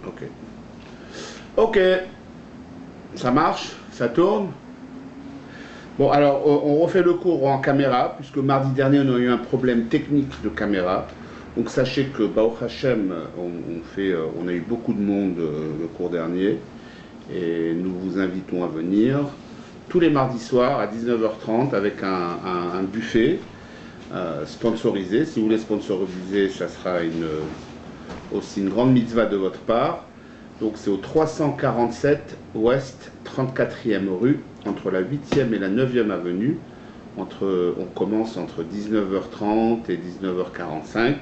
Ok. Ok. Ça marche? Ça tourne? Bon, alors, on refait le cours en caméra, puisque mardi dernier, on a eu un problème technique de caméra. Donc, sachez que, Baruch Hashem, on a eu beaucoup de monde le cours dernier. Et nous vous invitons à venir tous les mardis soirs à 19h30 avec un buffet sponsorisé. Si vous voulez sponsoriser, ça sera aussi une grande mitzvah de votre part. Donc c'est au 347 ouest 34e rue, entre la 8e et la 9e avenue. On commence entre 19h30 et 19h45,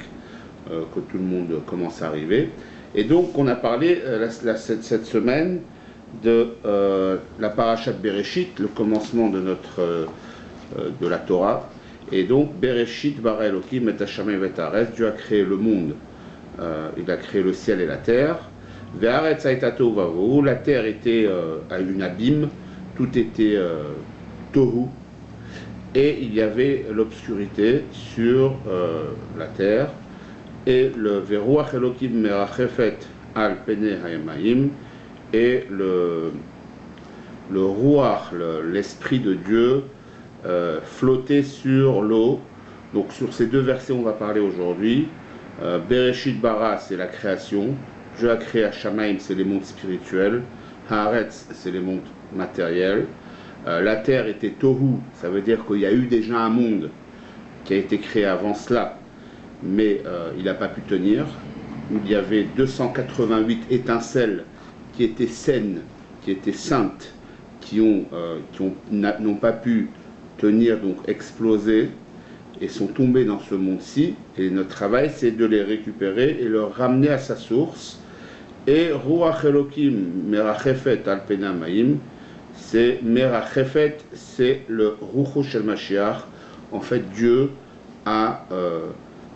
que tout le monde commence à arriver. Et donc on a parlé cette semaine de la parashat Bereshit, le commencement de la Torah. Et donc Bereshit bara Elokim et Hashamayim et Haaretz, Dieu a créé le monde, il a créé le ciel et la terre. Ve'aretz hayta tohu vavohu, la terre était à une abîme, tout était tohu, et il y avait l'obscurité sur la terre. Et le Ve'ruach Elokim merachefet al penei hayamayim, et le Ruach, l'esprit de Dieu, flottait sur l'eau. Donc sur ces deux versets on va parler aujourd'hui. Bereshit bara, c'est la création. Dieu a créé Hashamayim, c'est les mondes spirituels. Haaretz, c'est les mondes matériels. La terre était tohu, ça veut dire qu'il y a eu déjà un monde qui a été créé avant cela, mais il n'a pas pu tenir. Il y avait 288 étincelles qui étaient saines, qui étaient saintes, qui n'ont pas pu tenir, donc exploser, et sont tombées dans ce monde-ci. Et notre travail, c'est de les récupérer et leur ramener à sa source. Et Ruach Elokim merachefet al penei hayamayim, c'est merachefet, c'est le Rucho shel Mashiach. En fait, Dieu a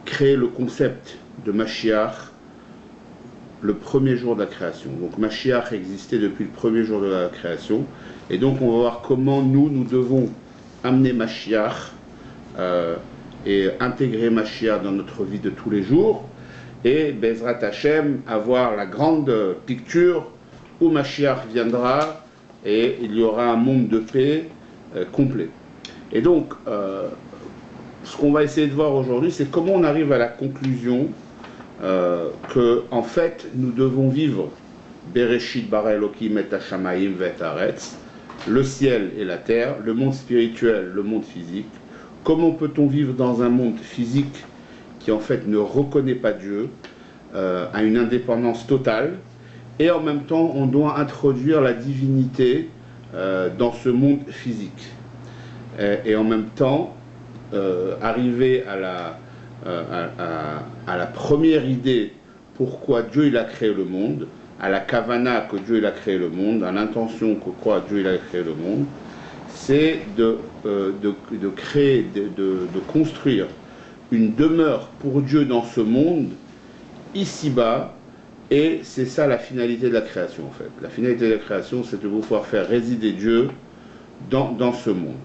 créé le concept de Mashiach le premier jour de la création. Donc Mashiach existait depuis le premier jour de la création. Et donc on va voir comment nous devons amener Mashiach et intégrer Mashiach dans notre vie de tous les jours. Et Bezrat Hashem, avoir la grande picture où Mashiach viendra et il y aura un monde de paix complet. Et donc, ce qu'on va essayer de voir aujourd'hui, c'est comment on arrive à la conclusion que, en fait, nous devons vivre Bereshit bara Elokim et Hashamayim ve'et Haaretz, le ciel et la terre, le monde spirituel, le monde physique. Comment peut-on vivre dans un monde physique qui, en fait, ne reconnaît pas Dieu, a une indépendance totale, et en même temps, on doit introduire la divinité dans ce monde physique. Et en même temps, arriver à la première idée pourquoi Dieu il a créé le monde, à la kavana que Dieu il a créé le monde, à l'intention que quoi Dieu il a créé le monde, c'est de créer, de construire une demeure pour Dieu dans ce monde, ici-bas, et c'est ça la finalité de la création en fait. La finalité de la création, c'est de pouvoir faire résider Dieu dans ce monde.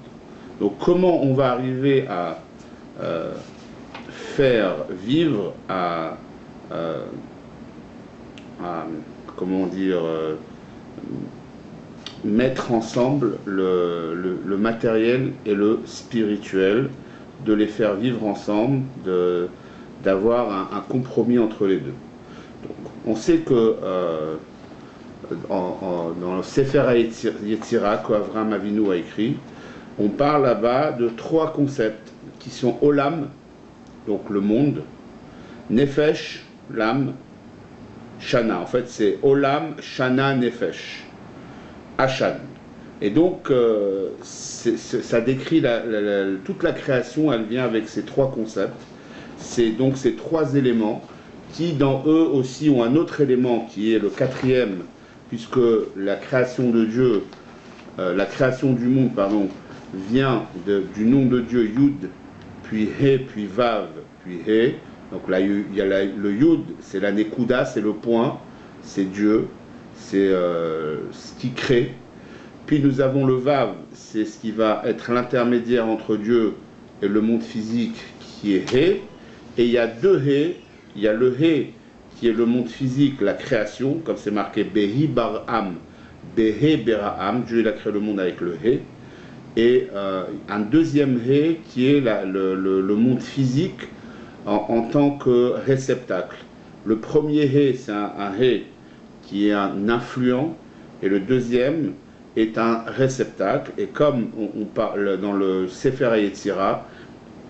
Donc comment on va arriver à faire vivre, comment dire, mettre ensemble le matériel et le spirituel, de les faire vivre ensemble, d'avoir un compromis entre les deux. Donc, on sait que dans le Sefer HaYetzira, qu'Avraham Avinu a écrit, on parle là-bas de trois concepts qui sont Olam, donc le monde, Nefesh, l'âme, Shana. En fait, c'est Olam, Shana, Nefesh, Hashan. Et donc, ça décrit toute la création, elle vient avec ces trois concepts. C'est donc ces trois éléments qui, dans eux aussi, ont un autre élément qui est le quatrième, puisque la création de Dieu, la création du monde, pardon, vient du nom de Dieu Yud, puis He, puis Vav, puis He. Donc là, il y a le Yud, c'est la Nekuda, c'est le point, c'est Dieu, c'est ce qui crée. Puis nous avons le Vav, c'est ce qui va être l'intermédiaire entre Dieu et le monde physique, qui est He. Et il y a deux He, il y a le He qui est le monde physique, la création, comme c'est marqué Behi Barham, Behe Beraham, Dieu il a créé le monde avec le He, et un deuxième He qui est le monde physique en tant que réceptacle. Le premier He, c'est un He qui est un influent, et le deuxième est un réceptacle, et comme on parle dans le Sefer Yetzira,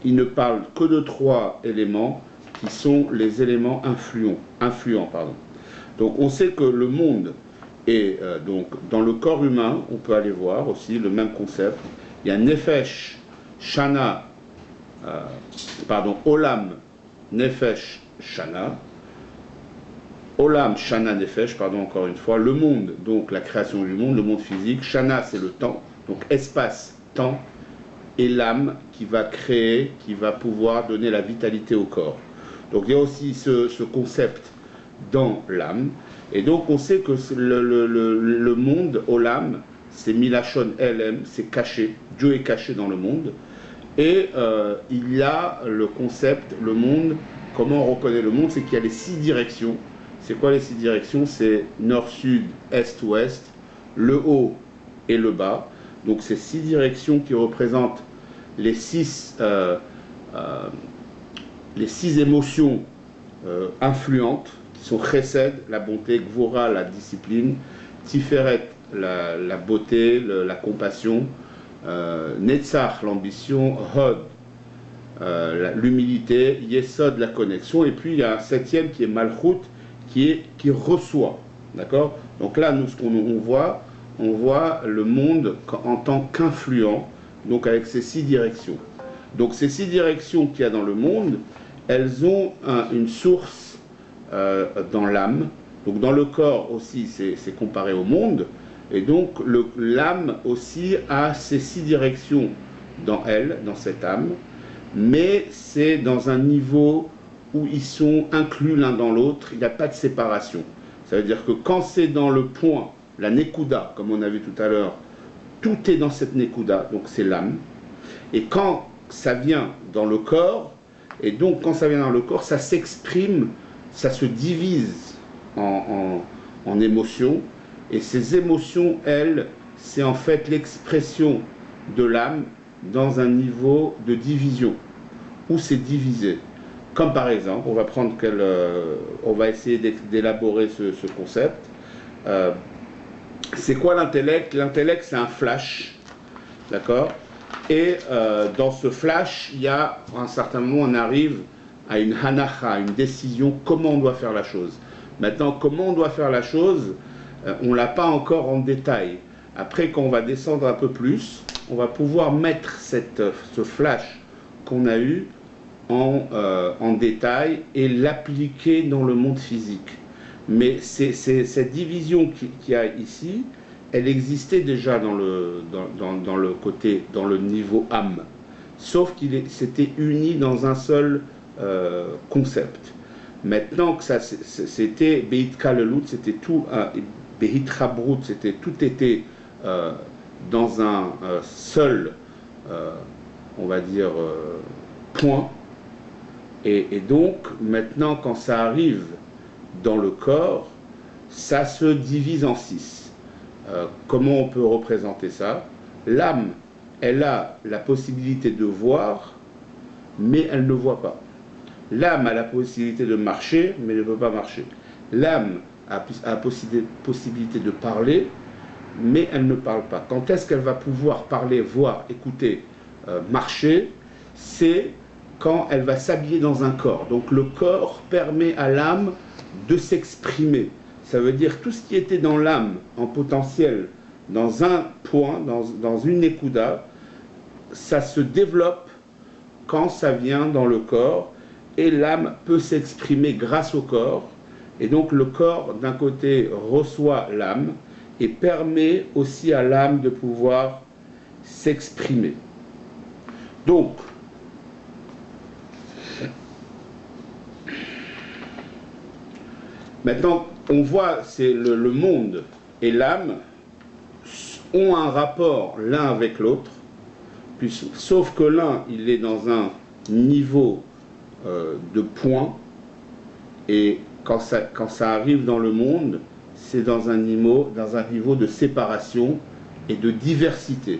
il ne parle que de 3 éléments qui sont les éléments influents. Donc on sait que le monde est donc dans le corps humain, on peut aller voir aussi le même concept. Il y a Nefesh, Shana, Olam, Nefesh, Shana. Olam, Shana, Nefesh, encore une fois. Le monde, donc la création du monde, le monde physique. Shana, c'est le temps, donc espace, temps. Et l'âme qui va créer, qui va pouvoir donner la vitalité au corps. Donc il y a aussi ce concept dans l'âme. Et donc on sait que le monde, Olam, c'est Milachon Elem, c'est caché. Dieu est caché dans le monde. Et il y a le concept, le monde, comment on reconnaît le monde, c'est qu'il y a les 6 directions. C'est quoi les 6 directions? C'est nord, sud, est, ouest, le haut et le bas. Donc ces 6 directions qui représentent les 6 émotions influentes, qui sont Chesed, la bonté, Gvora, la discipline, Tiferet, la beauté, la compassion, Netzach, l'ambition, Hod, l'humilité, Yesod, la connexion, et puis il y a un 7e qui est Malchut, qui reçoit. D'accord? Donc là, nous, ce qu'on voit, on voit le monde en tant qu'influent, donc avec ces 6 directions. Donc ces 6 directions qu'il y a dans le monde, elles ont une source dans l'âme. Donc dans le corps aussi, c'est comparé au monde. Et donc l'âme aussi a ces 6 directions dans elle, dans cette âme. Mais c'est dans un niveau où ils sont inclus l'un dans l'autre, il n'y a pas de séparation. Ça veut dire que quand c'est dans le point, la Nekuda, comme on a vu tout à l'heure, tout est dans cette Nekuda, donc c'est l'âme. Et quand ça vient dans le corps, et donc quand ça vient dans le corps, ça s'exprime, ça se divise en émotions. Et ces émotions, elles, c'est en fait l'expression de l'âme dans un niveau de division, où c'est divisé. Comme par exemple, on va essayer d'élaborer ce concept. C'est quoi l'intellect? L'intellect, c'est un flash, d'accord? Et dans ce flash, il y a, à un certain moment, on arrive à une hanacha, une décision, comment on doit faire la chose. Maintenant, comment on doit faire la chose, on ne l'a pas encore en détail. Après, quand on va descendre un peu plus, on va pouvoir mettre ce flash qu'on a eu en détail et l'appliquer dans le monde physique. Mais cette division qu'il y a ici, elle existait déjà dans le niveau âme, sauf qu'il s'était uni dans un seul concept. Maintenant que c'était Beit Kalelut, c'était tout, Beit Rabrut, tout était dans un seul, on va dire, point. Et donc, maintenant, quand ça arrive dans le corps, ça se divise en 6. Comment on peut représenter ça? L'âme, elle a la possibilité de voir, mais elle ne voit pas. L'âme a la possibilité de marcher, mais ne peut pas marcher. L'âme a la possibilité de parler, mais elle ne parle pas. Quand est-ce qu'elle va pouvoir parler, voir, écouter, marcher? C'est quand elle va s'habiller dans un corps. Donc le corps permet à l'âme de s'exprimer. Ça veut dire tout ce qui était dans l'âme, en potentiel, dans un point, dans une nekuda, ça se développe quand ça vient dans le corps, et l'âme peut s'exprimer grâce au corps. Et donc le corps, d'un côté, reçoit l'âme, et permet aussi à l'âme de pouvoir s'exprimer. Donc, maintenant, on voit, c'est le monde et l'âme ont un rapport l'un avec l'autre, sauf que l'un, il est dans un niveau de point, et quand ça arrive dans le monde, c'est dans un niveau de séparation et de diversité.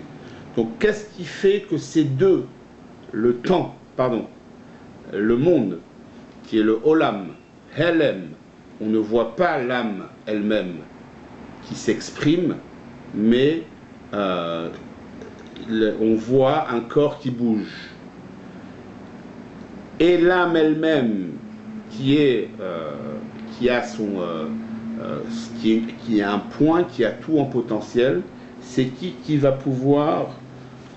Donc qu'est-ce qui fait que ces deux, le monde, qui est le Olam, Helem, on ne voit pas l'âme elle-même qui s'exprime, mais on voit un corps qui bouge. Et l'âme elle-même qui a un point, qui a tout en potentiel, c'est qui va pouvoir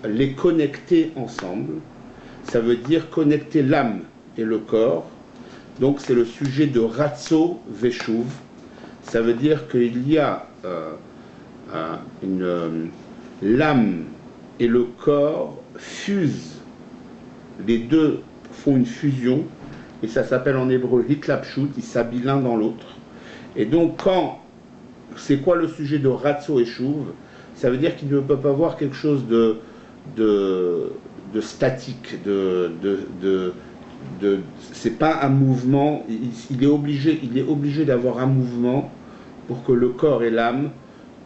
les connecter ensemble. Ça veut dire connecter l'âme et le corps. Donc c'est le sujet de Ratso Veshuv. Ça veut dire qu'il y a l'âme et le corps fusent. Les deux font une fusion. Et ça s'appelle en hébreu hitlapshut, ils s'habillent l'un dans l'autre. Et donc c'est quoi le sujet de Ratso et Shuv? Ça veut dire qu'il ne peut pas avoir quelque chose de statique, c'est pas un mouvement, il est obligé d'avoir un mouvement pour que le corps et l'âme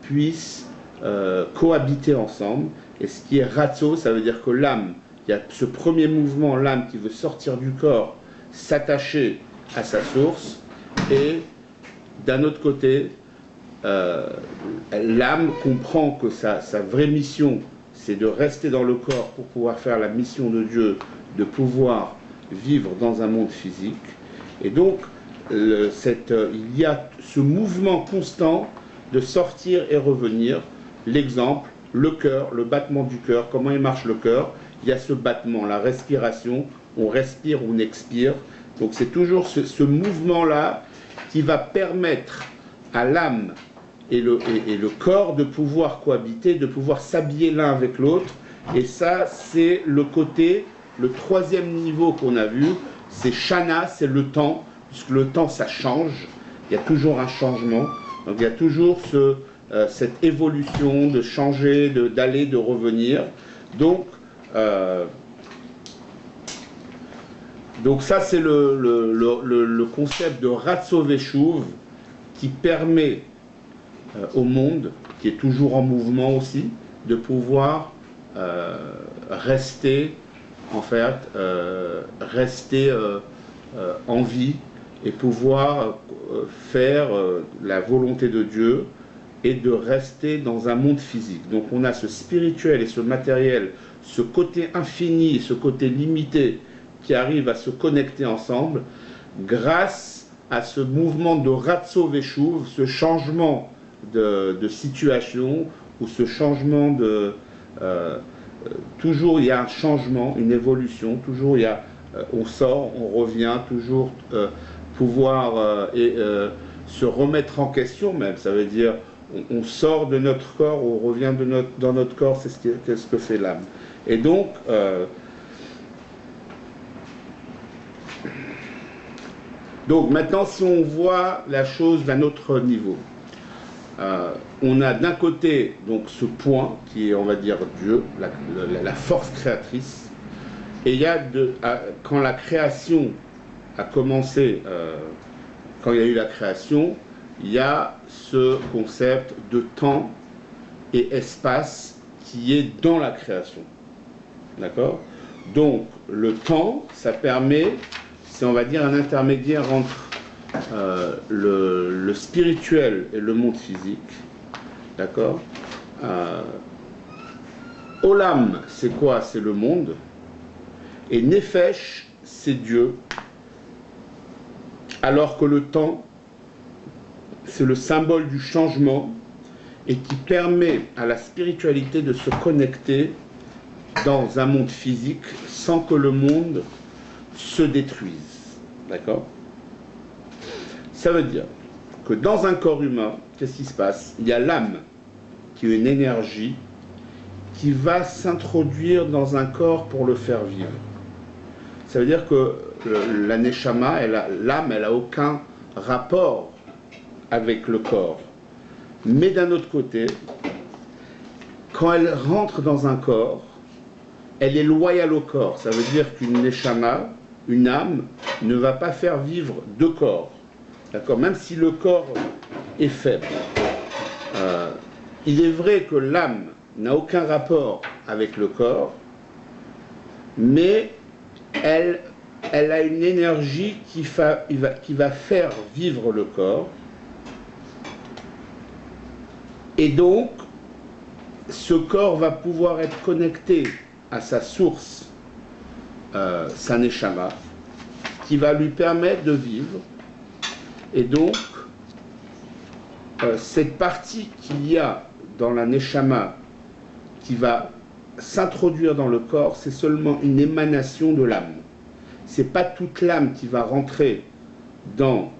puissent cohabiter ensemble. Et ce qui est Ratso, ça veut dire que l'âme, il y a ce premier mouvement, l'âme qui veut sortir du corps, s'attacher à sa source, et d'un autre côté, l'âme comprend que sa vraie mission, c'est de rester dans le corps pour pouvoir faire la mission de Dieu, de pouvoir vivre dans un monde physique. Et donc, il y a ce mouvement constant de sortir et revenir. L'exemple, le cœur, le battement du cœur, comment il marche le cœur? Il y a ce battement, la respiration, on respire, on expire. Donc c'est toujours ce mouvement-là qui va permettre à l'âme et le corps de pouvoir cohabiter, de pouvoir s'habiller l'un avec l'autre. Et ça, c'est le troisième niveau qu'on a vu, c'est Shana, c'est le temps, puisque le temps, ça change. Il y a toujours un changement. Donc il y a toujours cette évolution de changer, d'aller, de revenir. Donc ça, c'est le concept de Ratso Veshuv qui permet au monde, qui est toujours en mouvement aussi, de pouvoir rester en vie et pouvoir faire la volonté de Dieu et de rester dans un monde physique. Donc on a ce spirituel et ce matériel, ce côté infini et ce côté limité qui arrive à se connecter ensemble grâce à ce mouvement de Ratso Veshuv, ce changement de situation ou ce changement toujours il y a un changement, une évolution, toujours il y a on sort, on revient, toujours pouvoir se remettre en question même, ça veut dire on sort de notre corps, on revient dans notre corps, c'est ce que fait l'âme. Et donc maintenant, si on voit la chose d'un autre niveau, on a d'un côté donc ce point qui est, on va dire, Dieu, la force créatrice, et il y a quand la création a commencé, quand il y a eu la création, il y a ce concept de temps et espace qui est dans la création. D'accord? Donc le temps, ça permet, c'est, on va dire, un intermédiaire entre le spirituel et le monde physique. D'accord? Olam, c'est quoi? C'est le monde. Et Nefesh, c'est Dieu. Alors que le temps, c'est le symbole du changement et qui permet à la spiritualité de se connecter dans un monde physique sans que le monde se détruise. D'accord? Ça veut dire que dans un corps humain, qu'est-ce qui se passe? Il y a l'âme, qui est une énergie, qui va s'introduire dans un corps pour le faire vivre. Ça veut dire que la Neshama, l'âme, elle n'a aucun rapport avec le corps. Mais d'un autre côté, quand elle rentre dans un corps, elle est loyale au corps. Ça veut dire qu'une Neshama, une âme, ne va pas faire vivre deux corps. d'accord, même si le corps est faible. Il est vrai que l'âme n'a aucun rapport avec le corps, mais elle a une énergie qui va faire vivre le corps. Et donc, ce corps va pouvoir être connecté à sa source, sa neshama, qui va lui permettre de vivre. Et donc, cette partie qu'il y a dans la neshama qui va s'introduire dans le corps, c'est seulement une émanation de l'âme. C'est pas toute l'âme qui va rentrer dans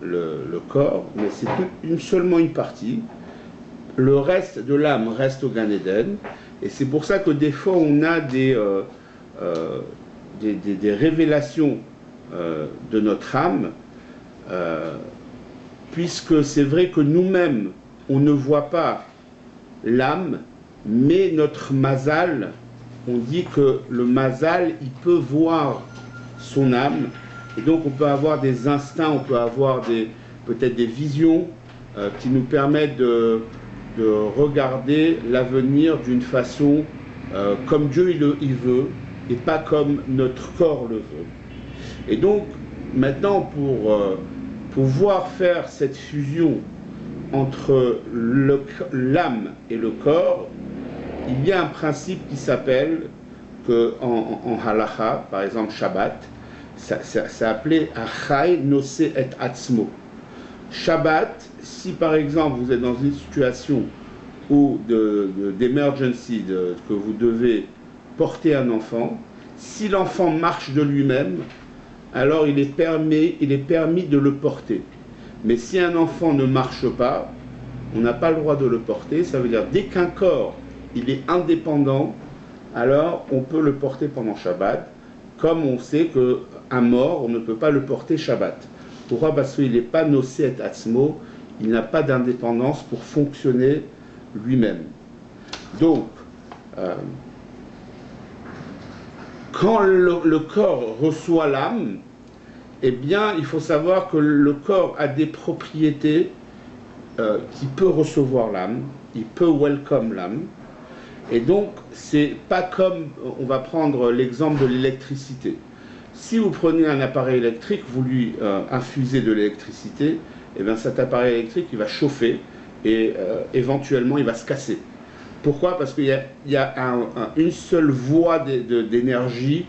le corps, mais c'est seulement une partie. Le reste de l'âme reste au Gan Eden, et c'est pour ça que des fois on a des révélations de notre âme, puisque c'est vrai que nous-mêmes on ne voit pas l'âme, mais notre mazal, on dit que le mazal, il peut voir son âme, et donc on peut avoir des instincts, on peut avoir peut-être des visions qui nous permettent de regarder l'avenir d'une façon comme Dieu il veut, et pas comme notre corps le veut. Et donc, maintenant, pour pouvoir faire cette fusion entre l'âme et le corps, il y a un principe qui s'appelle, en halacha, par exemple Shabbat, c'est appelé Achai Nose et Atzmo. Shabbat, si par exemple vous êtes dans une situation d'emergency, que vous devez porter un enfant, si l'enfant marche de lui-même, alors il est permis de le porter. Mais si un enfant ne marche pas, on n'a pas le droit de le porter. Ça veut dire dès qu'un corps il est indépendant, alors on peut le porter pendant Shabbat, comme on sait qu'un mort, on ne peut pas le porter Shabbat. Pourquoi? Parce qu'il n'est pas nosé et atzmo, il n'a pas d'indépendance pour fonctionner lui-même. Donc, quand le corps reçoit l'âme, eh bien, il faut savoir que le corps a des propriétés qui peut recevoir l'âme, il peut welcome l'âme. Et donc, c'est pas comme, on va prendre l'exemple de l'électricité. Si vous prenez un appareil électrique, vous lui infusez de l'électricité, et bien cet appareil électrique, il va chauffer et éventuellement, il va se casser. Pourquoi? Parce qu'il y a une seule voie d'énergie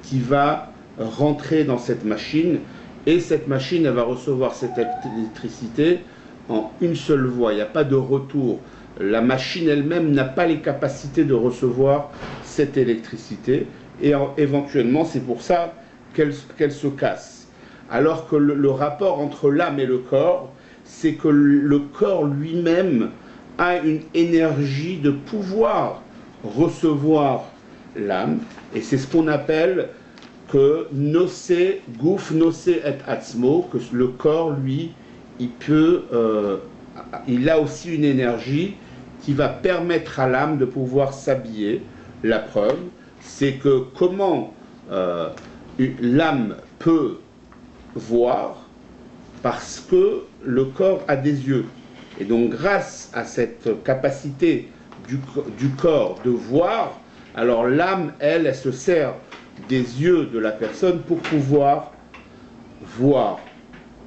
qui va rentrer dans cette machine, et cette machine, elle va recevoir cette électricité en une seule voie. Il n'y a pas de retour. La machine elle-même n'a pas les capacités de recevoir cette électricité, et éventuellement, c'est pour ça qu'elle se casse. Alors que le rapport entre l'âme et le corps, c'est que le corps lui-même a une énergie de pouvoir recevoir l'âme, et c'est ce qu'on appelle que nosé, gouf nosé et atzmo, que le corps, lui, il a aussi une énergie qui va permettre à l'âme de pouvoir s'habiller. La preuve, c'est que comment l'âme peut voir, parce que le corps a des yeux. Et donc grâce à cette capacité du corps de voir, alors l'âme, elle se sert des yeux de la personne pour pouvoir voir.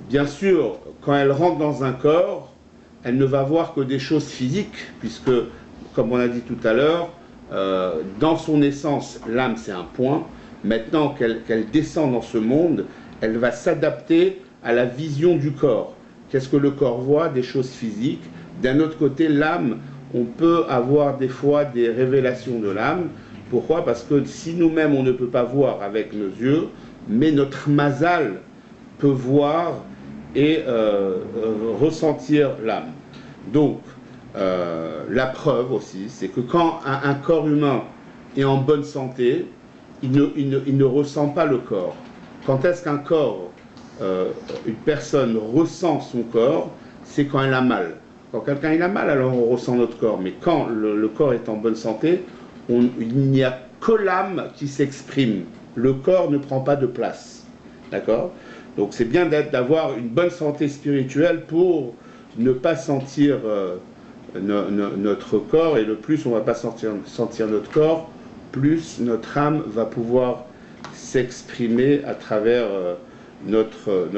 Bien sûr, quand elle rentre dans un corps, elle ne va voir que des choses physiques, puisque, comme on a dit tout à l'heure, dans son essence, l'âme c'est un point. Maintenant qu'elle descend dans ce monde, elle va s'adapter à la vision du corps. Qu'est-ce que le corps voit? Des choses physiques. D'un autre côté, l'âme, on peut avoir des fois des révélations de l'âme. Pourquoi? Parce que si nous-mêmes on ne peut pas voir avec nos yeux, mais notre mazal peut voir et ressentir l'âme. Donc, la preuve aussi, c'est que quand un corps humain est en bonne santé, il ne ressent pas le corps. Quand est-ce qu'un corps, une personne ressent son corps? C'est quand elle a mal. Quand quelqu'un il a mal, alors on ressent notre corps. Mais quand le corps est en bonne santé, il n'y a que l'âme qui s'exprime. Le corps ne prend pas de place. D'accord? Donc c'est bien d'avoir une bonne santé spirituelle pour ne pas sentir notre corps, et le plus on ne va pas sentir notre corps, plus notre âme va pouvoir s'exprimer à travers notre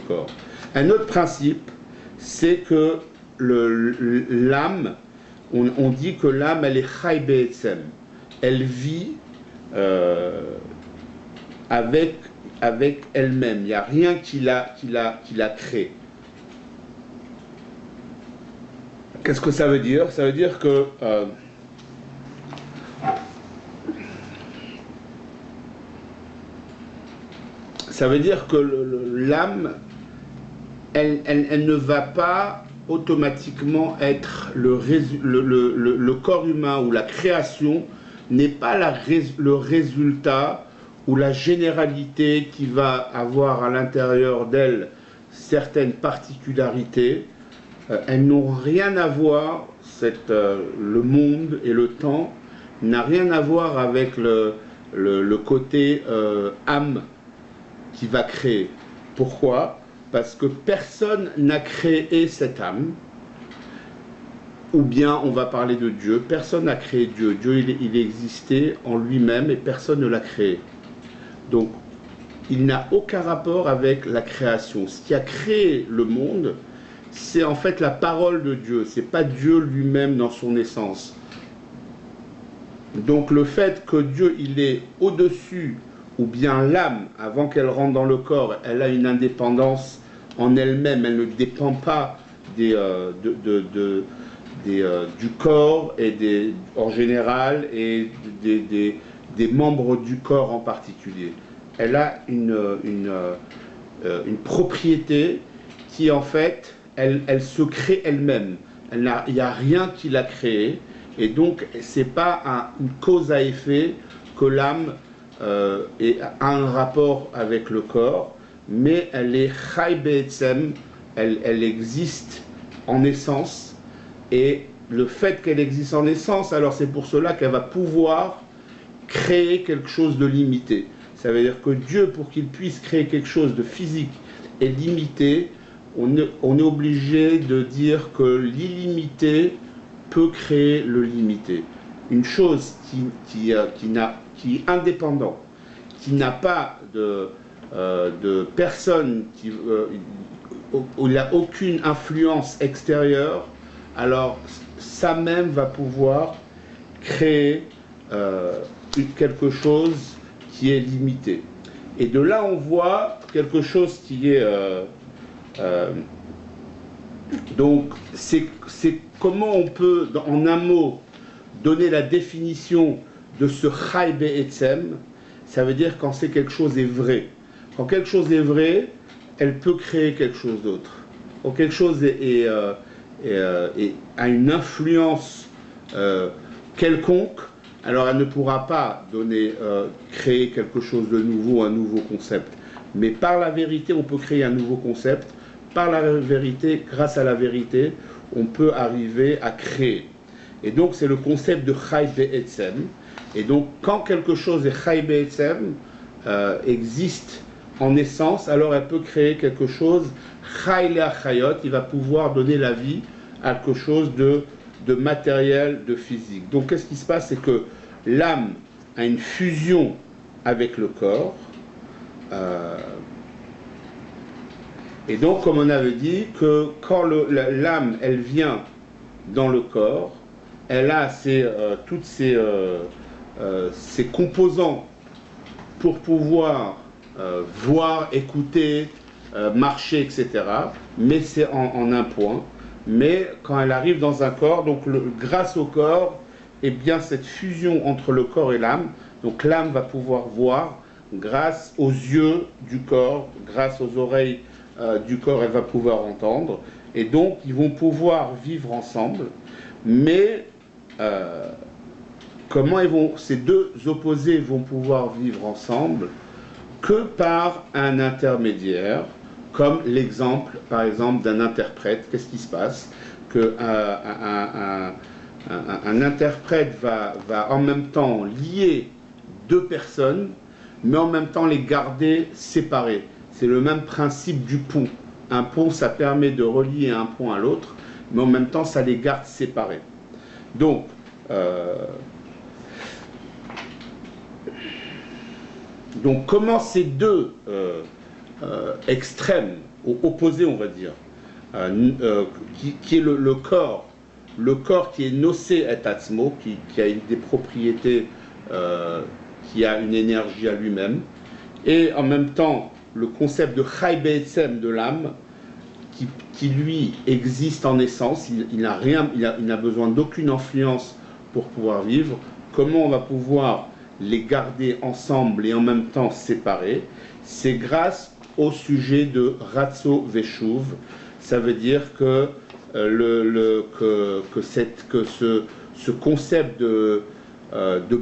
corps. Un autre principe, c'est que l'âme, on dit que l'âme, elle est chai be'etzem, elle vit avec elle-même, il n'y a rien qui la crée. Qu'est-ce que ça veut dire? Ça veut dire que l'âme, elle ne va pas automatiquement être le corps humain, ou la création n'est pas le résultat ou la généralité qui va avoir à l'intérieur d'elle certaines particularités. Elles n'ont rien à voir, le monde et le temps n'a rien à voir avec le côté âme qui va créer. Pourquoi? Parce que personne n'a créé cette âme. Ou bien on va parler de Dieu, personne n'a créé Dieu. Dieu, il existait en lui-même et personne ne l'a créé. Donc, il n'a aucun rapport avec la création. Ce qui a créé le monde, c'est en fait la parole de Dieu. C'est pas Dieu lui-même dans son essence. Donc, le fait que Dieu, il est au-dessus, ou bien l'âme, avant qu'elle rentre dans le corps, elle a une indépendance en elle-même. Elle ne dépend pas du corps et en général et des membres du corps en particulier. Elle a une propriété qui, en fait, elle se crée elle-même. Il n'y a rien qui l'a créée, et donc c'est pas une cause à effet que l'âme a un rapport avec le corps, mais elle est chai be'etzem, elle existe en essence, et le fait qu'elle existe en essence, alors c'est pour cela qu'elle va pouvoir créer quelque chose de limité. Ça veut dire que Dieu, pour qu'il puisse créer quelque chose de physique et limité, on est obligé de dire que l'illimité peut créer le limité. Une chose qui est indépendante, qui n'a pas de personne, où il n'y a aucune influence extérieure, alors ça même va pouvoir créer quelque chose qui est limité. Et de là, on voit quelque chose qui est... donc, c'est comment on peut, en un mot, donner la définition de ce chai be'etzem. Ça veut dire quand c'est quelque chose est vrai. Quand quelque chose est vrai, elle peut créer quelque chose d'autre. Quand quelque chose a une influence quelconque, alors elle ne pourra pas créer quelque chose de nouveau, un nouveau concept. Mais par la vérité, on peut créer un nouveau concept. Par la vérité, grâce à la vérité, on peut arriver à créer. Et donc c'est le concept de chai be'etzem. Et donc quand quelque chose est chai be'etzem, existe en essence, alors elle peut créer quelque chose chai le'achayot, il va pouvoir donner la vie à quelque chose de matériel, de physique. Donc qu'est-ce qui se passe? C'est que l'âme a une fusion avec le corps. Et donc, comme on avait dit, que quand l'âme, elle vient dans le corps, elle a toutes ses composants pour pouvoir voir, écouter, marcher, etc. Mais c'est en un point. Mais quand elle arrive dans un corps, donc grâce au corps, et bien cette fusion entre le corps et l'âme, donc l'âme va pouvoir voir grâce aux yeux du corps, grâce aux oreilles du corps, elle va pouvoir entendre, et donc ils vont pouvoir vivre ensemble. Mais comment ces deux opposés vont pouvoir vivre ensemble? Que par un intermédiaire, comme l'exemple, par exemple, d'un interprète. Qu'est-ce qui se passe? Un interprète va en même temps lier deux personnes, mais en même temps les garder séparés. C'est le même principe du pont. Un pont, ça permet de relier un pont à l'autre, mais en même temps, ça les garde séparés. Donc, comment ces deux extrêmes, opposés, on va dire, qui est le corps qui est nocé et atzmo, qui a des propriétés, qui a une énergie à lui-même, et en même temps le concept de chai be'etzem, de l'âme, qui lui existe en essence, il n'a besoin d'aucune influence pour pouvoir vivre. Comment on va pouvoir les garder ensemble et en même temps séparés? C'est grâce au sujet de Ratso Veshuv. Ça veut dire que ce concept de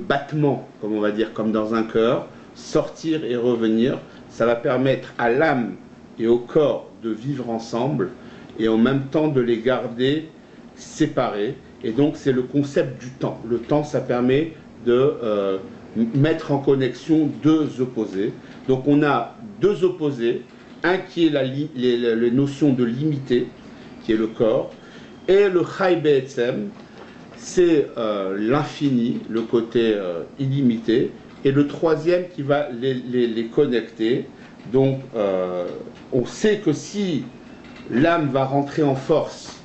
battement, comme on va dire, comme dans un cœur, sortir et revenir, ça va permettre à l'âme et au corps de vivre ensemble et en même temps de les garder séparés. Et donc c'est le concept du temps. Le temps, ça permet de mettre en connexion deux opposés. Donc on a deux opposés, un qui est la notion de limité, qui est le corps, et le chai be'etzem, c'est l'infini, le côté illimité, et le troisième qui va les connecter. Donc on sait que si l'âme va rentrer en force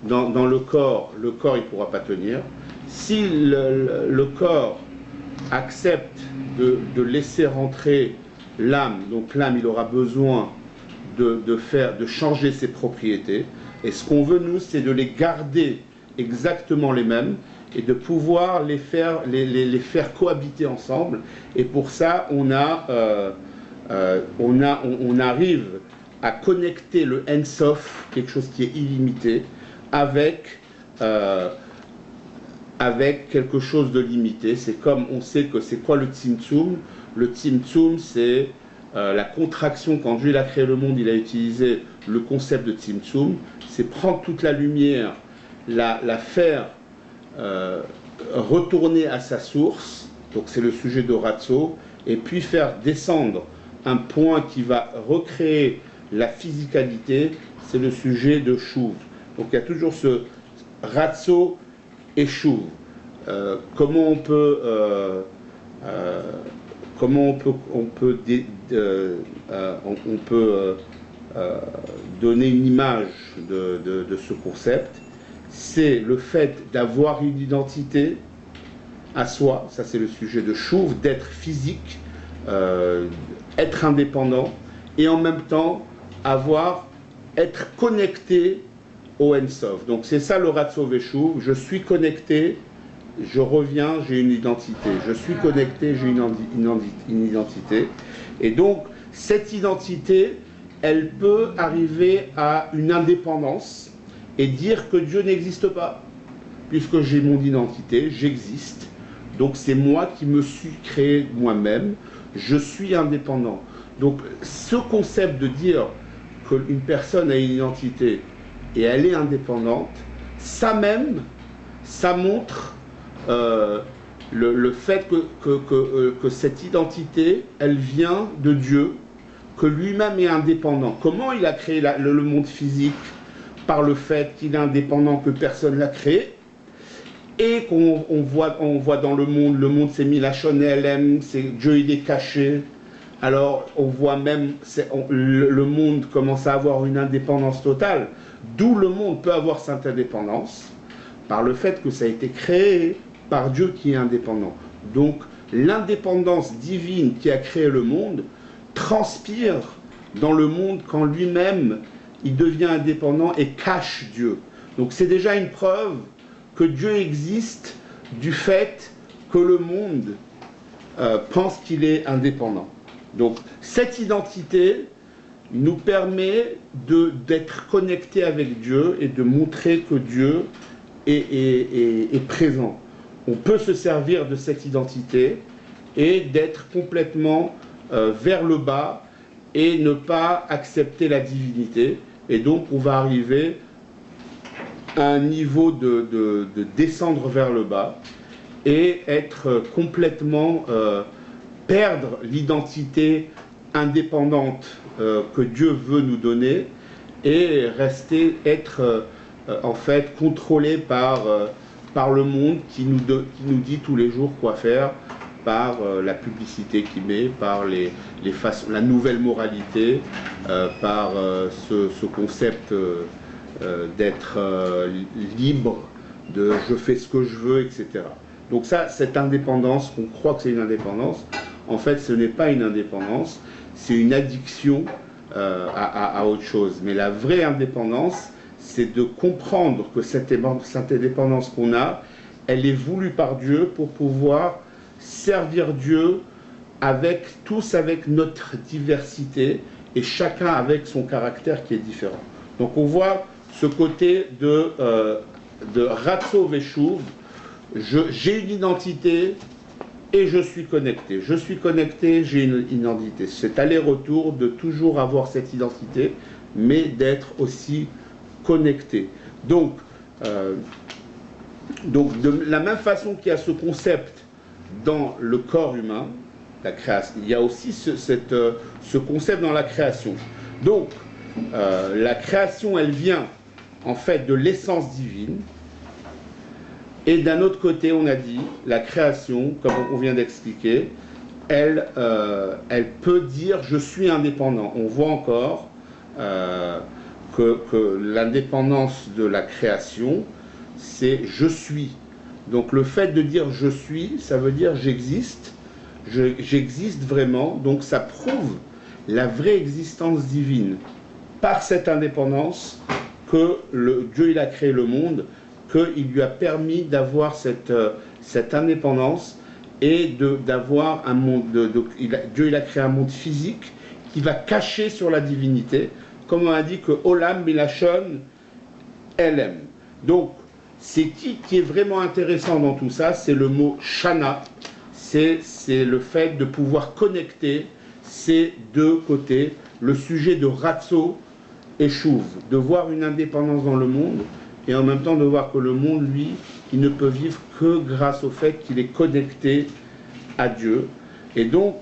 dans le corps il ne pourra pas tenir. Si le corps accepte de laisser rentrer l'âme, donc l'âme, il aura besoin de changer ses propriétés. Et ce qu'on veut, nous, c'est de les garder exactement les mêmes et de pouvoir les faire cohabiter ensemble. Et pour ça, on arrive à connecter le Ensof, quelque chose qui est illimité, avec quelque chose de limité. C'est comme on sait que c'est quoi le Tzimtzum. Le Tzimtzum, c'est la contraction. Quand Dieu a créé le monde, il a utilisé le concept de Tzimtzum. C'est prendre toute la lumière, la faire retourner à sa source. Donc c'est le sujet de Ratso. Et puis faire descendre un point qui va recréer la physicalité, c'est le sujet de Shuv. Donc il y a toujours ce Ratso et Shuv. Comment on peut donner une image de ce concept? C'est le fait d'avoir une identité à soi, ça c'est le sujet de Shuv, d'être physique, être indépendant, et en même temps être connecté au Ensof. Donc c'est ça le Ratso Veshuv, je suis connecté, je reviens, j'ai une identité. Je suis connecté, j'ai une identité. Et donc cette identité, elle peut arriver à une indépendance et dire que Dieu n'existe pas, puisque j'ai mon identité, j'existe. Donc c'est moi qui me suis créé moi-même, je suis indépendant. Donc ce concept de dire qu'une personne a une identité et elle est indépendante, ça même, ça montre le fait que cette identité, elle vient de Dieu, que lui-même est indépendant. Comment il a créé le monde physique? Par le fait qu'il est indépendant, que personne ne l'a créé, et qu'on voit dans le monde s'est mis la chonelle, Dieu il est caché. Alors on voit même, le monde commence à avoir une indépendance totale, d'où le monde peut avoir cette indépendance, par le fait que ça a été créé par Dieu qui est indépendant. Donc l'indépendance divine qui a créé le monde transpire dans le monde quand lui-même il devient indépendant et cache Dieu. Donc c'est déjà une preuve que Dieu existe du fait que le monde pense qu'il est indépendant. Donc cette identité nous permet d'être connectés avec Dieu et de montrer que Dieu est présent. On peut se servir de cette identité et d'être complètement vers le bas et ne pas accepter la divinité. Et donc on va arriver à un niveau de descendre vers le bas et être complètement perdre l'identité indépendante que Dieu veut nous donner et être en fait contrôlé par le monde qui nous dit tous les jours quoi faire, par la publicité qu'il met, par la nouvelle moralité, par ce concept d'être libre, de je fais ce que je veux, etc. Donc ça, cette indépendance, on croit que c'est une indépendance, en fait ce n'est pas une indépendance, c'est une addiction à autre chose. Mais la vraie indépendance, c'est de comprendre que cette indépendance qu'on a, elle est voulue par Dieu pour pouvoir servir Dieu tous avec notre diversité et chacun avec son caractère qui est différent. Donc on voit ce côté de Ratso Veshuv, j'ai une identité et je suis connecté. Je suis connecté, j'ai une identité. Cet aller-retour de toujours avoir cette identité, mais d'être aussi connecté. Donc de la même façon qu'il y a ce concept dans le corps humain, la création, il y a aussi ce concept dans la création. Donc, la création, elle vient en fait de l'essence divine. Et d'un autre côté, on a dit, la création, comme on vient d'expliquer, elle peut dire je suis indépendant. On voit encore que l'indépendance de la création, c'est je suis. Donc le fait de dire je suis, ça veut dire j'existe, j'existe vraiment, donc ça prouve la vraie existence divine. Par cette indépendance que Dieu il a créé le monde, qu'il lui a permis d'avoir cette indépendance et d'avoir un monde, Dieu il a créé un monde physique qui va cacher sur la divinité, comme on a dit que Olam Milachon Elem. Donc, c'est qui est vraiment intéressant dans tout ça, c'est le mot Shana, c'est le fait de pouvoir connecter ces deux côtés, le sujet de Ratso et Shuv, de voir une indépendance dans le monde, et en même temps de voir que le monde, lui, il ne peut vivre que grâce au fait qu'il est connecté à Dieu. Et donc,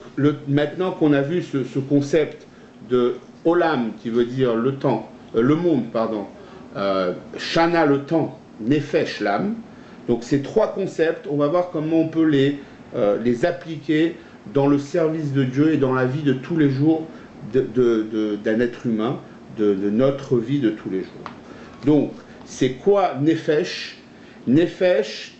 maintenant qu'on a vu ce concept de Olam, qui veut dire le temps, le monde, pardon, Shana, le temps, Nefesh, l'âme. Donc ces trois concepts, on va voir comment on peut les appliquer dans le service de Dieu et dans la vie de tous les jours d'un être humain, de notre vie de tous les jours. Donc, c'est quoi Nefesh? Nefesh,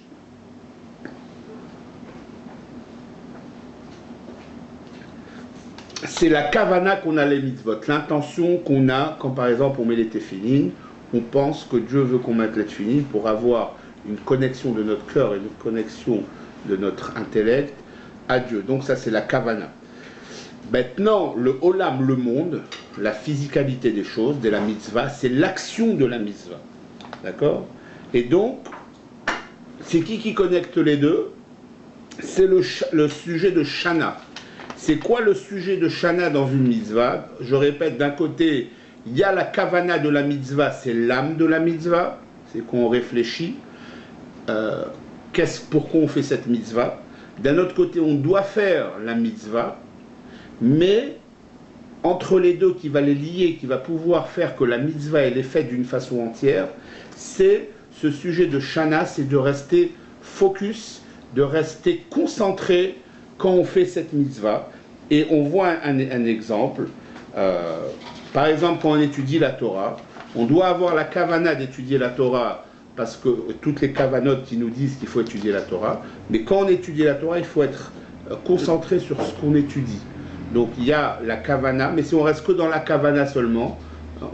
c'est la kavana qu'on a les mitzvot, l'intention qu'on a quand par exemple on met les téphilines. On pense que Dieu veut qu'on mette les téphilines pour avoir une connexion de notre cœur et une connexion de notre intellect à Dieu. Donc ça c'est la kavana. Maintenant, le olam, le monde, la physicalité des choses, de la mitzvah, c'est l'action de la mitzvah. D'accord? Et donc, c'est qui connecte les deux? C'est le sujet de Shana. C'est quoi le sujet de Shana dans une mitzvah? Je répète, d'un côté, il y a la kavana de la mitzvah, c'est l'âme de la mitzvah, c'est qu'on réfléchit, pourquoi on fait cette mitzvah. D'un autre côté, on doit faire la mitzvah, mais entre les deux qui va les lier, qui va pouvoir faire que la mitzvah elle est faite d'une façon entière, c'est ce sujet de Shana, c'est de rester focus, de rester concentré quand on fait cette mitzvah. Et on voit un exemple. Par exemple, quand on étudie la Torah, on doit avoir la kavana d'étudier la Torah, parce que toutes les kavanotes qui nous disent qu'il faut étudier la Torah, mais quand on étudie la Torah, il faut être concentré sur ce qu'on étudie. Donc il y a la kavana, mais si on reste que dans la kavana seulement,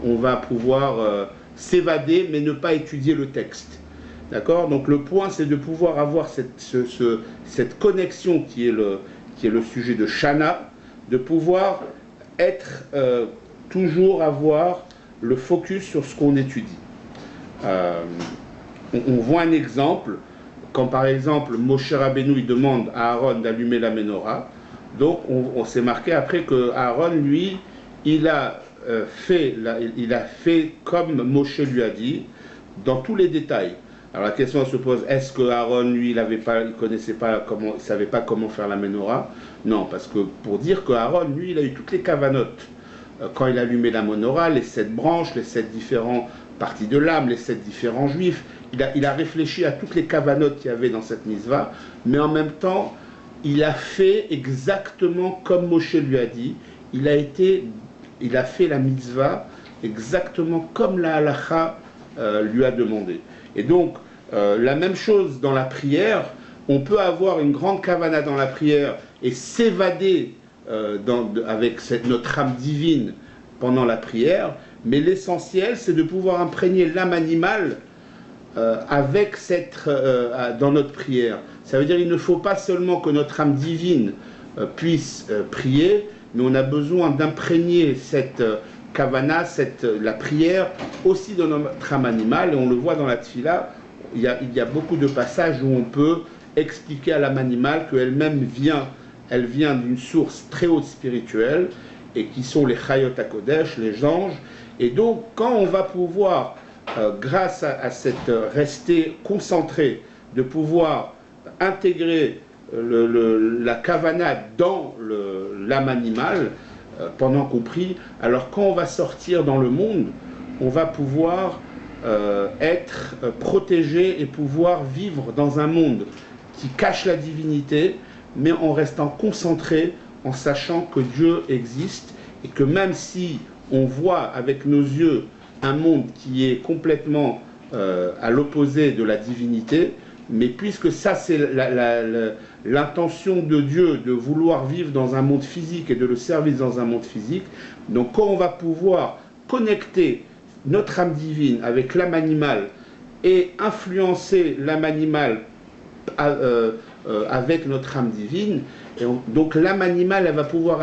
on va pouvoir s'évader, mais ne pas étudier le texte. D'accord? Donc le point, c'est de pouvoir avoir cette connexion qui est le sujet de Shana, de pouvoir être toujours avoir le focus sur ce qu'on étudie. On voit un exemple, quand par exemple Moshe Rabbeinu il demande à Aaron d'allumer la menorah, donc on s'est marqué après que Aaron, lui, il a fait comme Moshe lui a dit, dans tous les détails. Alors la question se pose, est-ce que Aaron, lui, il connaissait pas comment, il savait pas comment faire la menorah? Non, parce que pour dire que Aaron, lui, il a eu toutes les cavanotes. Quand il allumait la menorah, les 7 branches, les 7 différentes parties de l'âme, les 7 différents juifs, il a réfléchi à toutes les cavanotes qu'il y avait dans cette mitzvah, mais en même temps, il a fait exactement comme Moshe lui a dit. Il a fait la mitzvah exactement comme la halacha lui a demandé. Et donc, la même chose dans la prière, on peut avoir une grande kavana dans la prière et s'évader avec notre âme divine pendant la prière, mais l'essentiel, c'est de pouvoir imprégner l'âme animale dans notre prière. Ça veut dire qu'il ne faut pas seulement que notre âme divine puisse prier, mais on a besoin d'imprégner cette kavana, la prière, aussi dans notre âme animale, et on le voit dans la tfila. Il y a beaucoup de passages où on peut expliquer à l'âme animale qu'elle-même vient d'une source très haute spirituelle, et qui sont les Chayot HaKodesh, les anges. Et donc, quand on va pouvoir, grâce à cette rester concentré, de pouvoir intégrer la kavana dans l'âme animale, pendant qu'on prie, alors quand on va sortir dans le monde, on va pouvoir être protégé et pouvoir vivre dans un monde qui cache la divinité, mais en restant concentré, en sachant que Dieu existe, et que même si on voit avec nos yeux un monde qui est complètement à l'opposé de la divinité, mais puisque ça c'est l'intention de Dieu de vouloir vivre dans un monde physique et de le servir dans un monde physique, donc quand on va pouvoir connecter notre âme divine avec l'âme animale et influencer l'âme animale avec notre âme divine, donc l'âme animale elle va pouvoir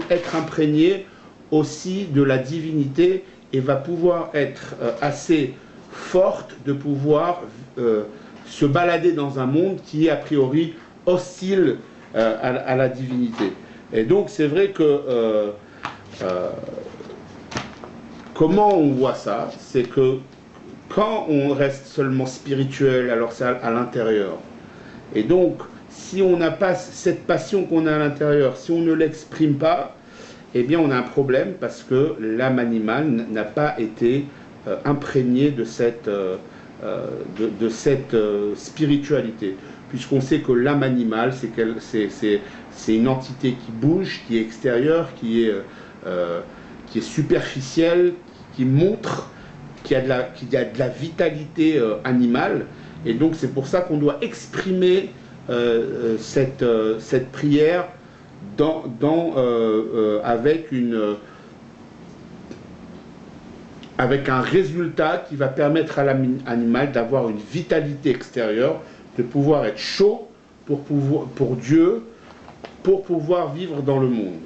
être imprégnée aussi de la divinité et va pouvoir être assez forte de pouvoir se balader dans un monde qui est a priori hostile à la divinité. Et donc c'est vrai que comment on voit ça, c'est que quand on reste seulement spirituel, alors c'est à l'intérieur. Et donc, si on n'a pas cette passion qu'on a à l'intérieur, si on ne l'exprime pas, eh bien on a un problème parce que l'âme animale n'a pas été imprégnée de cette spiritualité. Puisqu'on sait que l'âme animale, c'est une entité qui bouge, qui est extérieure, qui est superficielle, qui montre qu'il y a de la vitalité animale. Et donc c'est pour ça qu'on doit exprimer cette prière avec un résultat qui va permettre à l'âme animale d'avoir une vitalité extérieure, de pouvoir être chaud pour Dieu, pour pouvoir vivre dans le monde.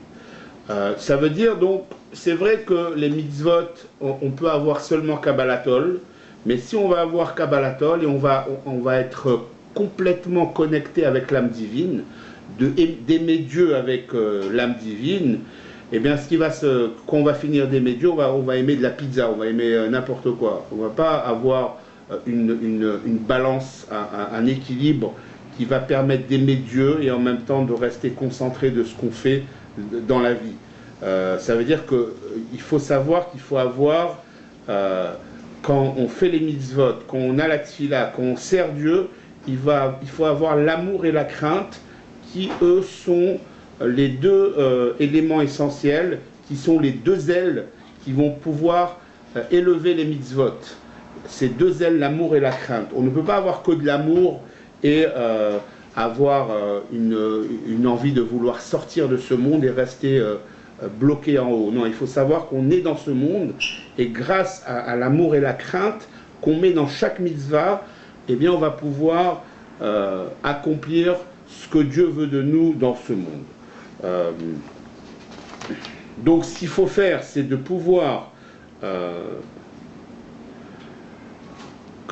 Ça veut dire donc, c'est vrai que les mitzvot, on peut avoir seulement Kabbalatol, mais si on va avoir Kabbalatol et on va être complètement connecté avec l'âme divine, d'aimer Dieu avec l'âme divine, et bien quand on va finir d'aimer Dieu, on va aimer de la pizza, on va aimer n'importe quoi. On ne va pas avoir une balance, un équilibre qui va permettre d'aimer Dieu et en même temps de rester concentré de ce qu'on fait dans la vie. Ça veut dire qu'il faut savoir qu'il faut avoir, quand on fait les mitzvot, quand on a la tfila, quand on sert Dieu, il faut avoir l'amour et la crainte qui, eux, sont les deux éléments essentiels, qui sont les deux ailes qui vont pouvoir élever les mitzvot. Ces deux ailes, l'amour et la crainte. On ne peut pas avoir que de l'amour et avoir une envie de vouloir sortir de ce monde et rester bloqué en haut. Non, il faut savoir qu'on est dans ce monde et grâce à l'amour et la crainte qu'on met dans chaque mitzvah, eh bien on va pouvoir accomplir ce que Dieu veut de nous dans ce monde. Donc ce qu'il faut faire, c'est de pouvoir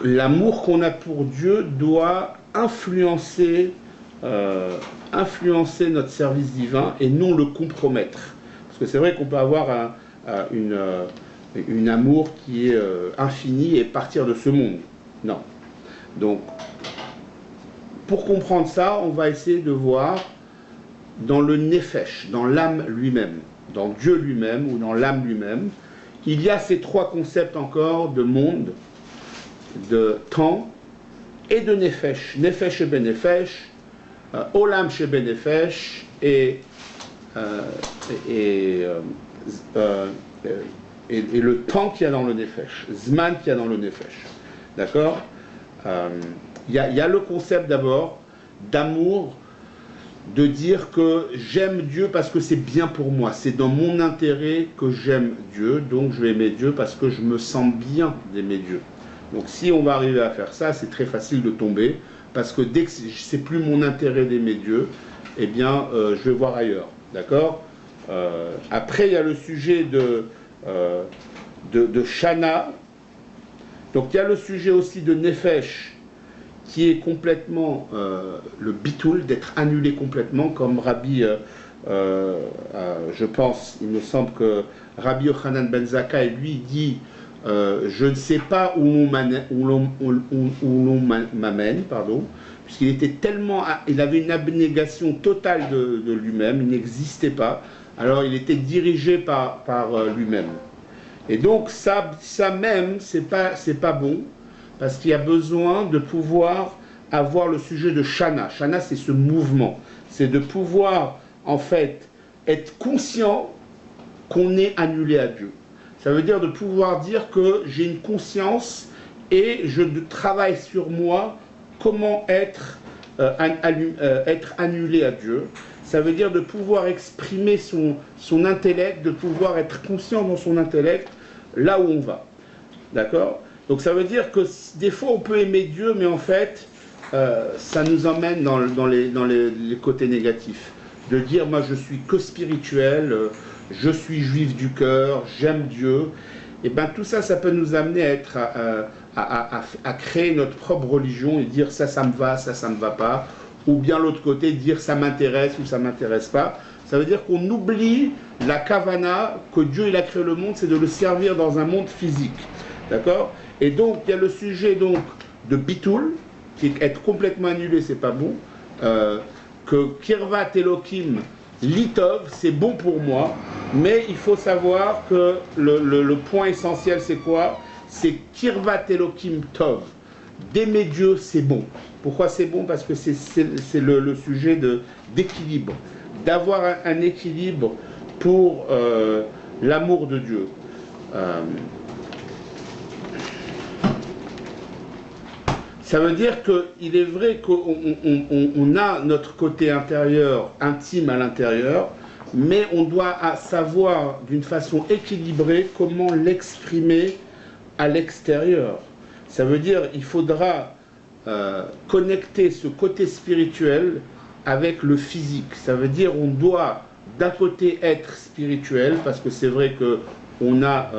l'amour qu'on a pour Dieu doit influencer notre service divin et non le compromettre. Parce que c'est vrai qu'on peut avoir une amour qui est infini et partir de ce monde. Non. Donc, pour comprendre ça, on va essayer de voir dans le nefesh, dans l'âme lui-même, dans Dieu lui-même ou dans l'âme lui-même, il y a ces trois concepts encore de monde, de temps et de nefesh. Nefesh et benefesh, olam chez benefesh et le temps qu'il y a dans le nefesh, zman qu'il y a dans le nefesh. D'accord? Il y a le concept d'abord d'amour, de dire que j'aime Dieu parce que c'est bien pour moi, c'est dans mon intérêt que j'aime Dieu, donc je vais aimer Dieu parce que je me sens bien d'aimer Dieu. Donc si on va arriver à faire ça, c'est très facile de tomber, parce que dès que c'est plus mon intérêt d'aimer Dieu, eh bien je vais voir ailleurs, d'accord? Après il y a le sujet de Shana, donc il y a le sujet aussi de Nefesh, qui est complètement le bitoul, d'être annulé complètement, comme Rabbi, je pense, il me semble que Rabbi Yochanan ben Zakkai, lui, dit je ne sais pas où l'on m'amène, pardon, puisqu'il était tellement, il avait une abnégation totale de lui-même, il n'existait pas, alors il était dirigé par lui-même. Et donc ça même, c'est pas bon, parce qu'il y a besoin de pouvoir avoir le sujet de Shana. Shana, c'est ce mouvement. C'est de pouvoir, en fait, être conscient qu'on est annulé à Dieu. Ça veut dire de pouvoir dire que j'ai une conscience et je travaille sur moi comment être annulé à Dieu. Ça veut dire de pouvoir exprimer son intellect, de pouvoir être conscient dans son intellect là où on va. D'accord ? Donc ça veut dire que des fois on peut aimer Dieu, mais en fait, ça nous emmène dans les côtés négatifs. De dire, moi je suis que spirituel, je suis juif du cœur, j'aime Dieu. Et bien tout ça, ça peut nous amener à créer notre propre religion et dire ça me va, ça me va pas. Ou bien l'autre côté, dire ça m'intéresse ou ça m'intéresse pas. Ça veut dire qu'on oublie la kavana, que Dieu il a créé le monde, c'est de le servir dans un monde physique. D'accord? Et donc, il y a le sujet donc, de Bitoul, qui est être complètement annulé, c'est pas bon. Que Kirvat Elohim, Litov, c'est bon pour moi, mais il faut savoir que le point essentiel, c'est quoi? C'est Kirvat Elohim Tov. D'aimer Dieu, c'est bon. Pourquoi c'est bon? Parce que c'est le sujet d'équilibre. D'avoir un équilibre pour l'amour de Dieu. Ça veut dire qu'il est vrai qu'on a notre côté intérieur, intime à l'intérieur, mais on doit savoir d'une façon équilibrée comment l'exprimer à l'extérieur. Ça veut dire qu'il faudra connecter ce côté spirituel avec le physique. Ça veut dire qu'on doit d'un côté être spirituel, parce que c'est vrai qu'on a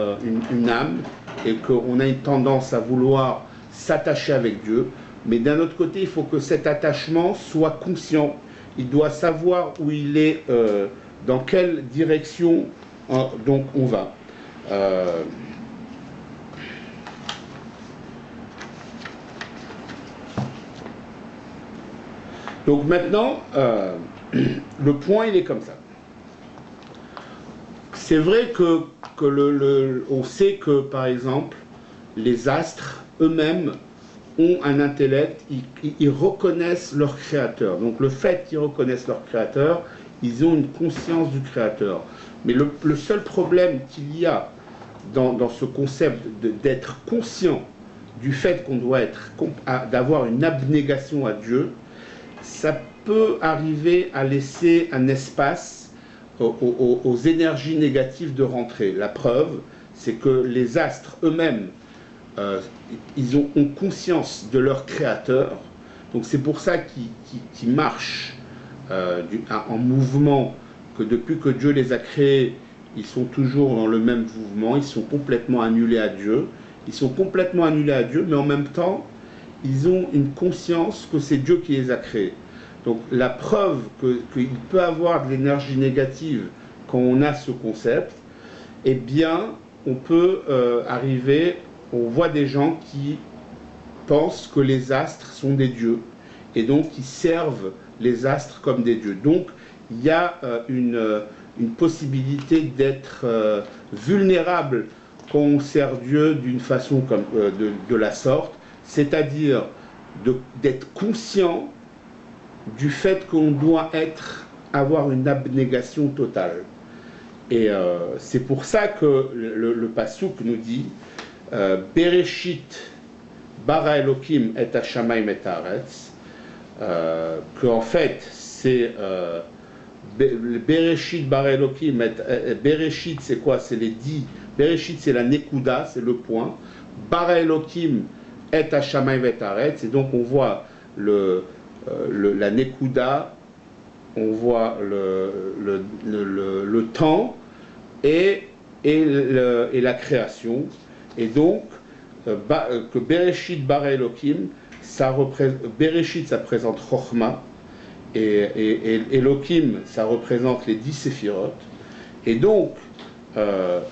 une âme et qu'on a une tendance à vouloir s'attacher avec Dieu, mais d'un autre côté, il faut que cet attachement soit conscient. Il doit savoir où il est, dans quelle direction donc on va. Donc maintenant, le point, il est comme ça. C'est vrai on sait que, par exemple, les astres eux-mêmes ont un intellect, ils reconnaissent leur créateur. Donc le fait qu'ils reconnaissent leur créateur, ils ont une conscience du créateur. Mais le seul problème qu'il y a dans ce concept d'être conscient du fait qu'on doit d'avoir une abnégation à Dieu, ça peut arriver à laisser un espace aux énergies négatives de rentrer. La preuve, c'est que les astres eux-mêmes, ils ont conscience de leur créateur, donc c'est pour ça qu'ils marchent en mouvement, que depuis que Dieu les a créés, ils sont toujours dans le même mouvement, ils sont complètement annulés à Dieu, mais en même temps, ils ont une conscience que c'est Dieu qui les a créés. Donc la preuve qu'il peut avoir de l'énergie négative quand on a ce concept, eh bien, on peut arriver, on voit des gens qui pensent que les astres sont des dieux, et donc ils servent les astres comme des dieux. Donc il y a une possibilité d'être vulnérable quand on sert Dieu d'une façon comme, de la sorte, c'est-à-dire d'être conscient du fait qu'on doit avoir une abnégation totale. Et c'est pour ça que le Passouk nous dit Bereshit bara Elohim et hashamayim et haaretz, qu'en fait c'est Bereshit bara Elohim, Bereshit c'est quoi? C'est les 10. Bereshit c'est la nekuda, c'est le point. Bara Elohim et hashamayim et haaretz, et donc on voit la nekuda, on voit le temps et la création. Et donc, que Bereshit bara Elohim, Bereshit ça représente Chochma, et Elohim ça représente les 10 séphirotes. Et donc,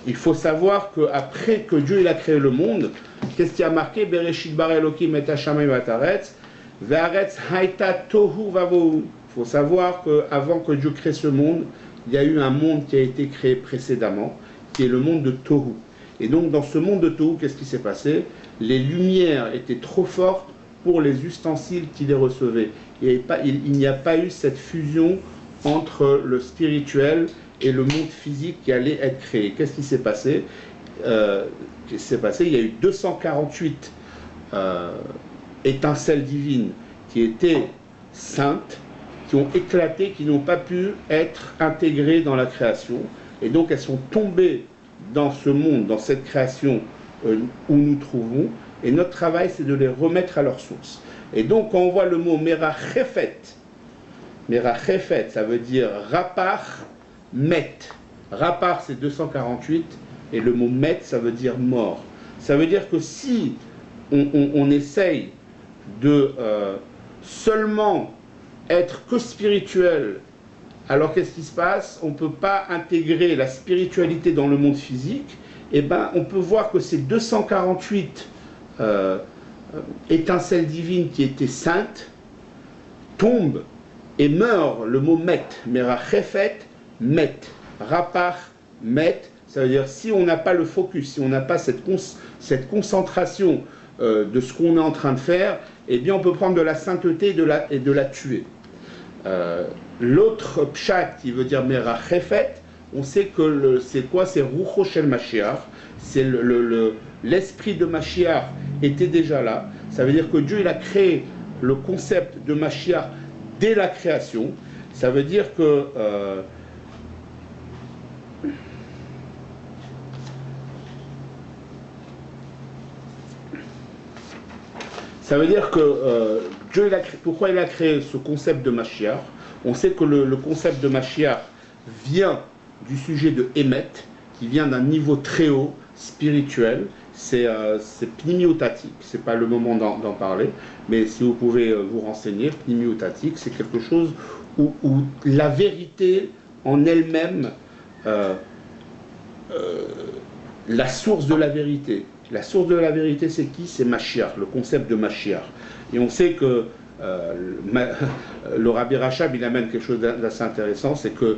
il faut savoir qu'après que Dieu il a créé le monde, qu'est-ce qui a marqué? Bereshit bara Elohim et hashamayim et haaretz, ve'aretz haïta tohu vavohu. Il faut savoir qu'avant que Dieu crée ce monde, il y a eu un monde qui a été créé précédemment, qui est le monde de Tohu. Et donc dans ce monde de Tohu, qu'est-ce qui s'est passé? Les lumières étaient trop fortes pour les ustensiles qui les recevaient. Il n'y a pas eu cette fusion entre le spirituel et le monde physique qui allait être créé. Qu'est-ce qui s'est passé? Il y a eu 248 étincelles divines qui étaient saintes, qui ont éclaté, qui n'ont pas pu être intégrées dans la création. Et donc elles sont tombées dans ce monde, dans cette création où nous trouvons. Et notre travail, c'est de les remettre à leur source. Et donc quand on voit le mot merachefet, ça veut dire rapar, met. Rapar, c'est 248, et le mot met, ça veut dire mort. Ça veut dire que si on essaye de seulement être que spirituel, alors qu'est-ce qui se passe? On ne peut pas intégrer la spiritualité dans le monde physique. Et ben, on peut voir que ces 248 étincelles divines qui étaient saintes tombent et meurent. Le mot met, merachefet, met, rapar, met, ça veut dire si on n'a pas le focus, si on n'a pas cette concentration de ce qu'on est en train de faire, eh bien on peut prendre de la sainteté et de la tuer. L'autre pshat qui veut dire merachefet, on sait que c'est quoi? C'est Rucho Shel Mashiach, c'est l'esprit de Mashiach était déjà là. Ça veut dire que Dieu il a créé le concept de Mashiach dès la création. Ça veut dire que Dieu, pourquoi il a créé ce concept de Mashiach? On sait que le concept de Mashiach vient du sujet de Emet, qui vient d'un niveau très haut, spirituel. C'est pnimiotatique, c'est pas le moment d'en parler, mais si vous pouvez vous renseigner, pnimiotatique, c'est quelque chose où la vérité en elle-même, la source de la vérité. La source de la vérité, c'est qui? C'est Mashiach, le concept de Mashiach. Et on sait que le Rabbi Rachab, il amène quelque chose d'assez intéressant, c'est que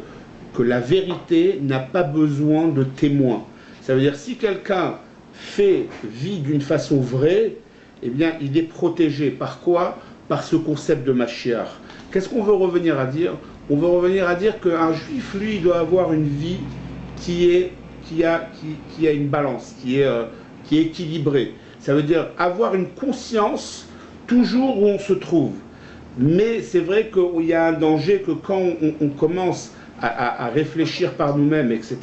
la vérité n'a pas besoin de témoins. Ça veut dire, si quelqu'un vit d'une façon vraie, eh bien, il est protégé. Par quoi? Par ce concept de Mashiach. Qu'est-ce qu'on veut revenir à dire? On veut revenir à dire qu'un juif, lui, il doit avoir une vie qui a une balance, qui est équilibrée. Ça veut dire avoir une conscience toujours où on se trouve. Mais c'est vrai qu'il y a un danger que quand on commence à réfléchir par nous-mêmes, etc.,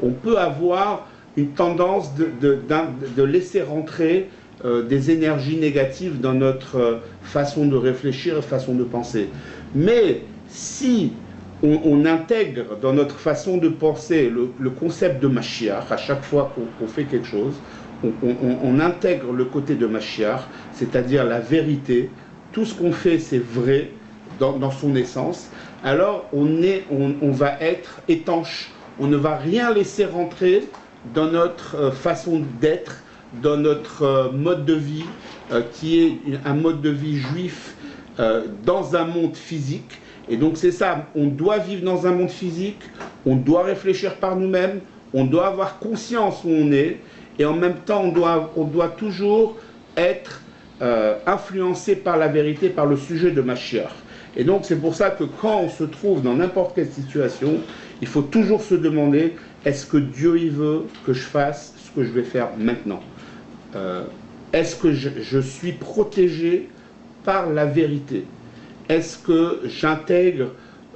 on peut avoir une tendance de laisser rentrer des énergies négatives dans notre façon de réfléchir et façon de penser. Mais si on intègre dans notre façon de penser le concept de Mashiach, à chaque fois qu'on fait quelque chose, on intègre le côté de Mashiach, c'est-à-dire la vérité, tout ce qu'on fait c'est vrai dans son essence, alors on va être étanche, on ne va rien laisser rentrer dans notre façon d'être dans notre mode de vie, qui est un mode de vie juif dans un monde physique. Et donc c'est ça, on doit vivre dans un monde physique, on doit réfléchir par nous-mêmes, on doit avoir conscience où on est, et en même temps on doit toujours être influencé par la vérité, par le sujet de Mashiach. Et donc c'est pour ça que quand on se trouve dans n'importe quelle situation, il faut toujours se demander, est-ce que Dieu il veut que je fasse ce que je vais faire maintenant? Est-ce que je suis protégé par la vérité? Est-ce que j'intègre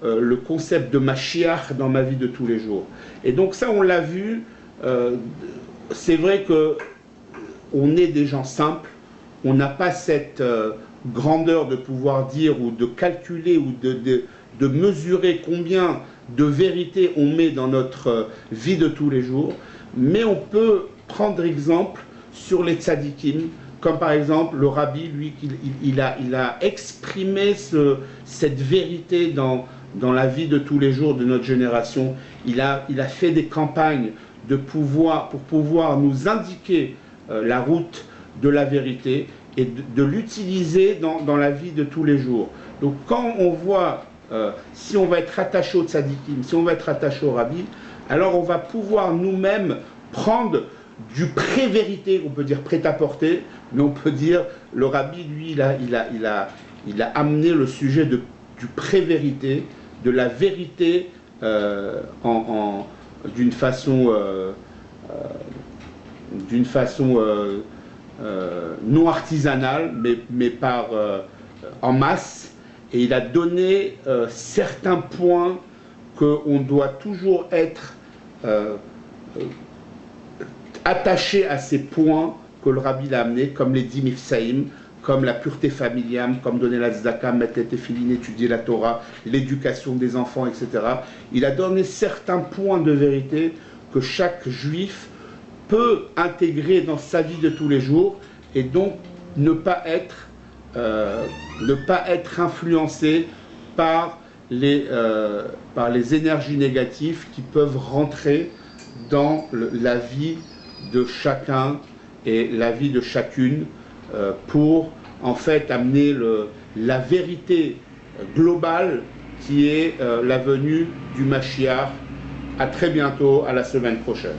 le concept de Mashiach dans ma vie de tous les jours? Et donc ça, on l'a vu, c'est vrai qu'on est des gens simples, on n'a pas cette grandeur de pouvoir dire ou de calculer ou de mesurer combien de vérité on met dans notre vie de tous les jours, mais on peut prendre exemple sur les tzadikim, comme par exemple le rabbi, lui, il a exprimé cette vérité dans la vie de tous les jours de notre génération. Il a fait des campagnes pour pouvoir nous indiquer la route de la vérité et de l'utiliser dans la vie de tous les jours. Donc quand on voit, si on va être attaché au tzadikim, si on va être attaché au rabbi, alors on va pouvoir nous-mêmes prendre du pré-vérité, on peut dire prêt-à-porter, mais on peut dire, le rabbi, lui, il a amené le sujet du pré-vérité, de la vérité d'une façon non artisanale, mais en masse, et il a donné certains points qu'on doit toujours être attaché à ces points que le rabbi a amenés, comme les 10 mifsaïm, comme la pureté familiale, comme donner la tzedaka, mettre les téphilines, étudier la Torah, l'éducation des enfants, etc. Il a donné certains points de vérité que chaque juif peut intégrer dans sa vie de tous les jours, et donc ne pas être influencé par les énergies négatives qui peuvent rentrer dans la vie de chacun et la vie de chacune pour en fait amener la vérité globale qui est la venue du Mashiach. À très bientôt, à la semaine prochaine.